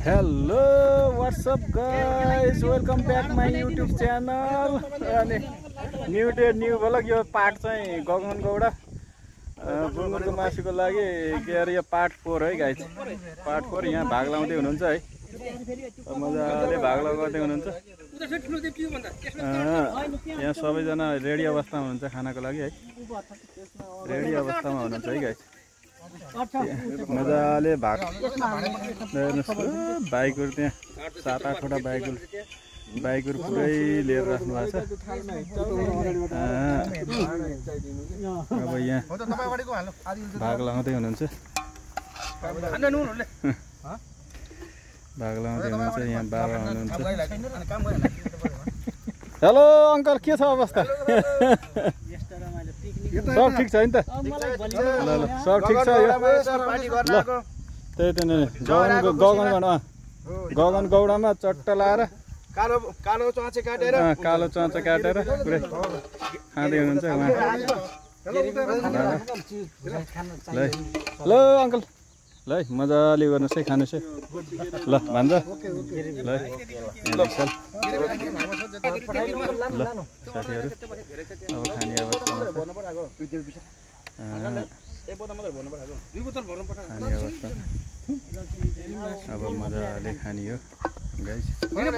Hello what's up guys, welcome back my YouTube channel. अनि new day new vlog. यो part चाहिँ गगन गौडा बुङ्गुरको मासुको लागि के अरे यो पार्ट 4 है गाइस। पार्ट 4 यहाँ भाग लाउँदै हुनुहुन्छ है, मजाले भाग लगाउँदै हुनुहुन्छ। यहाँ सबैजना रेडी अवस्थामा हुनुहुन्छ खानाको लागि है, रेडी अवस्थामा हुनुहुन्छ है गाइस। मजाले भाग बाइकहरू त्यहाँ 7-8वटा बाइकहरू पुरै लिएर राख्नु भएको छ। अब यहाँ भाग लगाउँदै हुनुहुन्छ, भाग लगाउँदै हुनुहुन्छ। यहाँ बाबा हुनुहुन्छ। हेलो अङ्कल, के छ अवस्था? सब ठिक छ नि त? ल सब ठिक छ। त्यही त नि गगन गौडामा चट्ट लाएर कालो चाँचे काटेर पुरै खाँदै हुनुहुन्छ उहाँ। ल अङ्कल, ल मजाले गर्नुहोस् है, खानुहोस् है। ल भन्छ ल साथीहरू अब खाने अवस्थामा अब मजाले खाने हो गाइस। अहिले